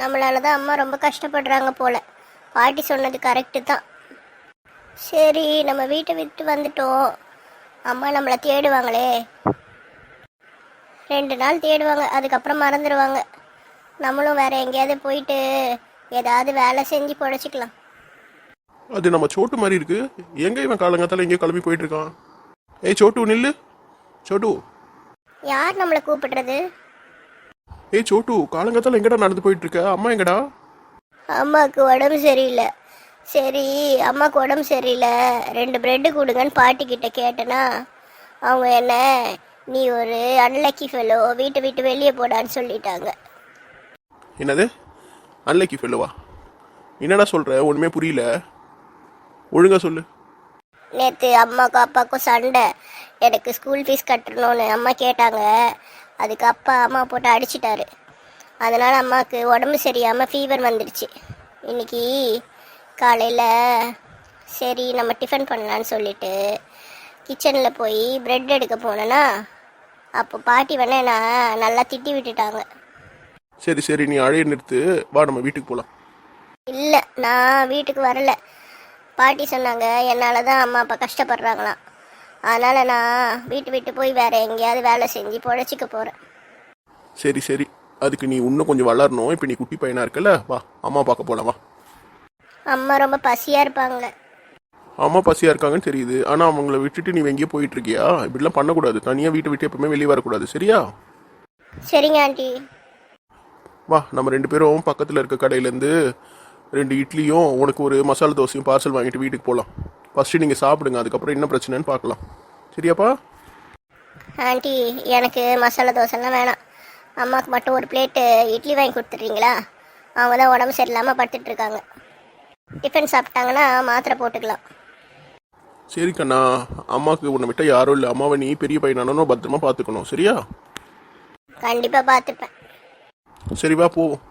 நம்மளால தான் அம்மா ரொம்ப கஷ்டப்படுறாங்க போல. பாட்டி சொன்னது கரெக்டு தான். சரி, நம்ம வீட்டை விட்டு வந்துட்டோம். அம்மா நம்மளை தேடுவாங்களே. 2 நாள் தேடுவாங்க, அதுக்கப்புறம் மறந்துடுவாங்க. நம்மளும் வேற எங்கேயாவது போயிட்டு ஏதாவது வேலை செஞ்சு பொழைச்சிக்கலாம். அது நம்ம சோட்டு மாதிரி இருக்கு. எங்க இவன் காலங்காத்தால எங்கேயோ கிளம்பி போயிட்டு இருக்கான். ஏய் சோட்டு நில்லு. சோட்டு. யார் நம்மளை கூப்பிடுறது? ஏய் சோட்டு, காலங்காத்தால எங்கடா நடந்து போயிட்டு இருக்க? அம்மா எங்கடா? அம்மாவுக்கு உடம்பு சரியில்லை. சரி, அம்மாவுக்கு உடம்பு சரியில்லை, 2 பிரெட்டு கொடுங்கன்னு பாட்டிக்கிட்ட கேட்டேன்னா அவங்க என்ன, நீ ஒரு அன்லக்கி ஃபெல்லோ, வீட்டை விட்டு வெளியே போடான்னு சொல்லிட்டாங்க. என்னது அன்லைக்கி ஃபெல்லோவா? என்னடா சொல்ற? ஒண்ணுமே புரியல, ஒழுங்கா சொல்லு. நேற்று அம்மாவுக்கும் அப்பாவுக்கும் சண்டை. எனக்கு ஸ்கூல் ஃபீஸ் கட்டணும்னு அம்மா கேட்டாங்க. அதுக்கு அப்பா அம்மா போட்டு அடிச்சிட்டாரு. அதனால் அம்மாவுக்கு உடம்பு சரியாமல் ஃபீவர் வந்துடுச்சு. இன்னைக்கு காலையில் சரி நம்ம டிஃபன் பண்ணலான்னு சொல்லிட்டு கிச்சனில் போய் ப்ரெட் எடுக்க போனேன்னா அப்போ பாட்டி வேணா நான் நல்லா திட்டி விட்டுட்டாங்க. சரி சரி, நீ அழைய நிறுத்து, வா நம்ம வீட்டுக்கு போலாம். இல்லை, நான் வீட்டுக்கு வரல. பாட்டி சொன்னாங்க என்னால் தான் அம்மா அப்பா கஷ்டப்படுறாங்களாம். அதனால் நான் வீட்டு விட்டு போய் வேறு எங்கேயாவது வேலை செஞ்சு பொழைச்சிக்க போகிறேன். சரி சரி, அதுக்கு நீ இன்னும் கொஞ்சம் வளரணும். இப்போ நீ குட்டி பையனா இருக்கல, வா அம்மா பார்க்க போலாம் வா. அம்மா ரொம்ப பசியாக இருப்பாங்க. அம்மா பசியா இருக்காங்கன்னு தெரியுது, ஆனா அவங்கள விட்டுட்டு நீ எங்கேயோ போயிட்டு இருக்கியா? இப்படிலாம் பண்ணக்கூடாது. தனியா வீட்டை விட்டு எப்பவுமே வெளியே வரக்கூடாது, சரியா? சரிங்க ஆண்டி. வா, நம்ம 2 பேரும் பக்கத்துல இருக்க கடையிலேருந்து 2 இட்லியும் உனக்கு ஒரு மசாலா தோசையும் பார்சல் வாங்கிட்டு வீட்டுக்கு போகலாம். ஃபர்ஸ்ட் நீங்க சாப்பிடுங்க, அதுக்கப்புறம் என்ன பிரச்சனைன்னு பார்க்கலாம். சரியாப்பா? ஆண்டி, எனக்கு மசாலா தோசைலாம் வேணாம். அம்மாவுக்கு மட்டும் ஒரு பிளேட்டு இட்லி வாங்கி கொடுத்துட்றீங்களா? அவங்க தான் உடம்பு சரியில்லாமல் படுத்துட்டு இருக்காங்க. டிஃபன் சாப்பிட்டாங்கன்னா மாத்திரை போட்டுக்கலாம். சரி கண்ணா, அம்மாவுக்கு உன்னை விட்டா யாரும் இல்லை. அம்மாவை நீ பெரிய பையனானோ பத்திரமா பார்த்துக்கணும், சரியா? கண்டிப்பாக பார்த்துப்பேன். சரி வா போவோம்.